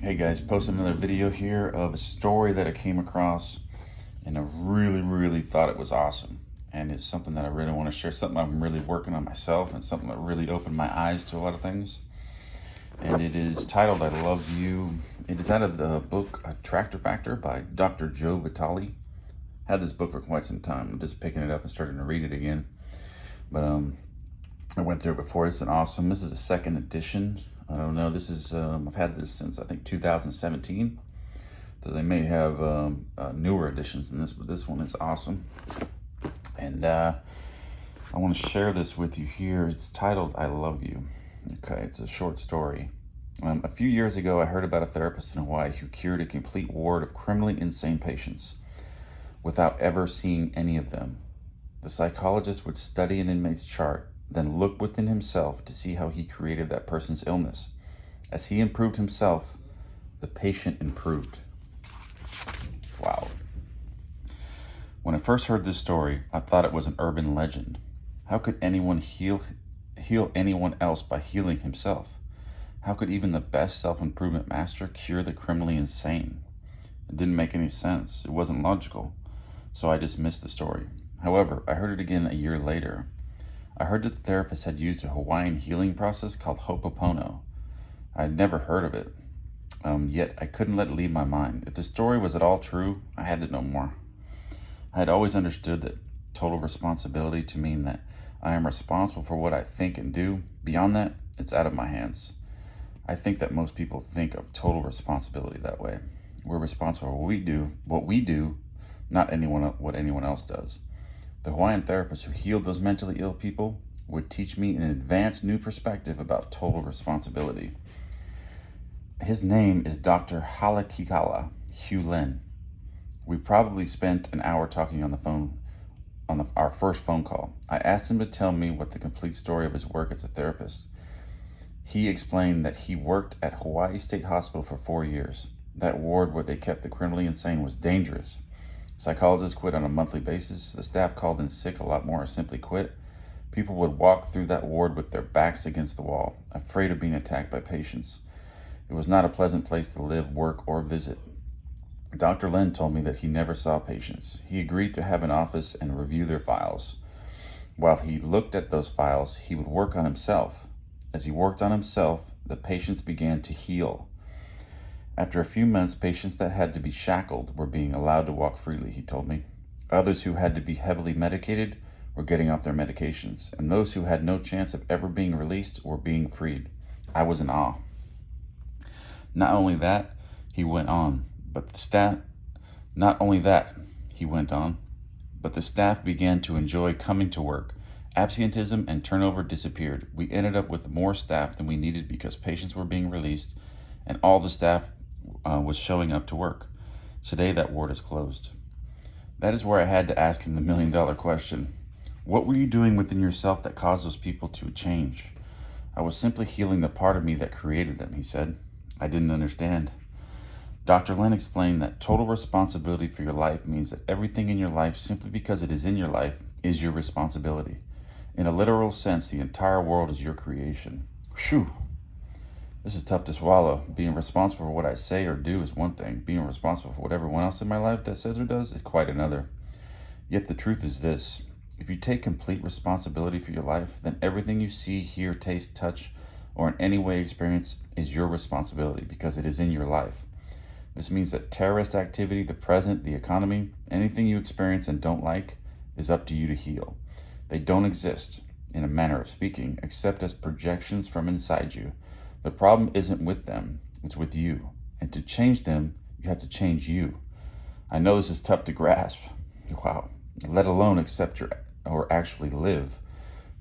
Hey guys, posting another video here of a story that I came across and I really thought it was awesome. And it's something that I really want to share, something I'm really working on myself and something that really opened my eyes to a lot of things. And it is titled, I Love You. It is out of the book Attractor Factor by Dr. Joe Vitale. Had this book for quite some time. I'm just picking it up and starting to read it again. But I went through it before. It's awesome. This is a second edition. I don't know. This is I've had this since I think 2017. So they may have newer editions than this, but this one is awesome. And I want to share this with you here. It's titled "I Love You." Okay, it's a short story. A few years ago, I heard about a therapist in Hawaii who cured a complete ward of criminally insane patients without ever seeing any of them. The psychologist would study an inmate's chart, then look within himself to see how he created that person's illness. As he improved himself, the patient improved. Wow. When I first heard this story, I thought it was an urban legend. How could anyone heal anyone else by healing himself? How could even the best self-improvement master cure the criminally insane? It didn't make any sense. It wasn't logical. So I dismissed the story. However, I heard it again a year later. I heard that the therapist had used a Hawaiian healing process called Ho'oponopono. I had never heard of it, yet I couldn't let it leave my mind. If the story was at all true, I had to know more. I had always understood that total responsibility to mean that I am responsible for what I think and do. Beyond that, it's out of my hands. I think that most people think of total responsibility that way. We're responsible for what we do, not what anyone else does. The Hawaiian therapist who healed those mentally ill people would teach me an advanced new perspective about total responsibility. His name is Dr. Halakikala Hugh Lin. We probably spent an hour talking on the phone on our first phone call. I asked him to tell me what the complete story of his work as a therapist. He explained that he worked at Hawaii State Hospital for 4 years. That ward where they kept the criminally insane was dangerous. Psychologists quit on a monthly basis. The staff called in sick a lot more or simply quit. People would walk through that ward with their backs against the wall, afraid of being attacked by patients. It was not a pleasant place to live, work, or visit. Dr. Lin told me that he never saw patients. He agreed to have an office and review their files. While he looked at those files, he would work on himself. As he worked on himself, the patients began to heal. After a few months, patients that had to be shackled were being allowed to walk freely, he told me. Others who had to be heavily medicated were getting off their medications, and those who had no chance of ever being released were being freed. I was in awe. Not only that, he went on, but the staff began to enjoy coming to work. Absenteeism and turnover disappeared. We ended up with more staff than we needed because patients were being released, and all the staff was showing up to work. Today, that ward is closed. That is where I had to ask him the million-dollar question. What were you doing within yourself that caused those people to change? I was simply healing the part of me that created them, he said. I didn't understand. Dr. Lin explained that total responsibility for your life means that everything in your life, simply because it is in your life, is your responsibility. In a literal sense, the entire world is your creation. Phew! This is tough to swallow. Being responsible for what I say or do is one thing. Being responsible for what everyone else in my life that says or does is quite another. Yet the truth is this. If you take complete responsibility for your life, then everything you see, hear, taste, touch, or in any way experience is your responsibility because it is in your life. This means that terrorist activity, the present, the economy, anything you experience and don't like is up to you to heal. They don't exist, in a manner of speaking, except as projections from inside you. The problem isn't with them, it's with you. And to change them, you have to change you. I know this is tough to grasp. Wow. Let alone accept or actually live.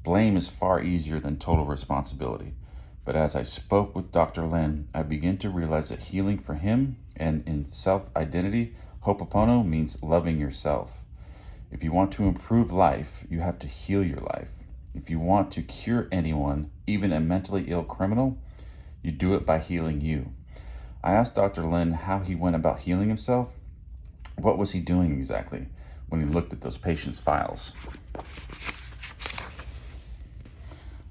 Blame is far easier than total responsibility. But as I spoke with Dr. Lin, I began to realize that healing for him and in self-identity, Ho'oponopono means loving yourself. If you want to improve life, you have to heal your life. If you want to cure anyone, even a mentally ill criminal, you do it by healing you. I asked Dr. Lin how he went about healing himself. What was he doing exactly when he looked at those patients' files?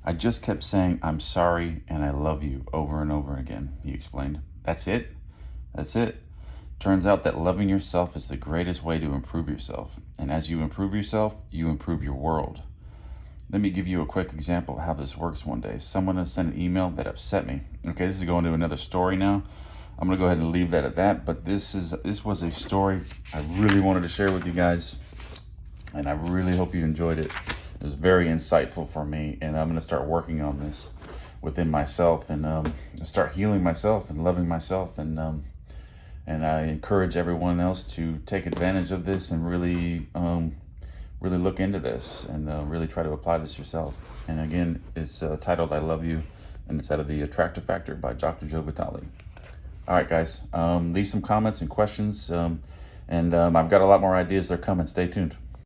I just kept saying, I'm sorry and I love you over and over again, he explained. That's it? That's it. Turns out that loving yourself is the greatest way to improve yourself. And as you improve yourself, you improve your world. Let me give you a quick example of how this works one day. Someone has sent an email that upset me. Okay, this is going to another story now. I'm gonna go ahead and leave that at that, but this was a story I really wanted to share with you guys, and I really hope you enjoyed it. It was very insightful for me, and I'm gonna start working on this within myself and start healing myself and loving myself, and I encourage everyone else to take advantage of this and really look into this and really try to apply this yourself. And again, it's titled I Love You, and it's out of the Attractive Factor by Dr. Joe Vitale. All right, guys, leave some comments and questions, and I've got a lot more ideas. They're coming. Stay tuned.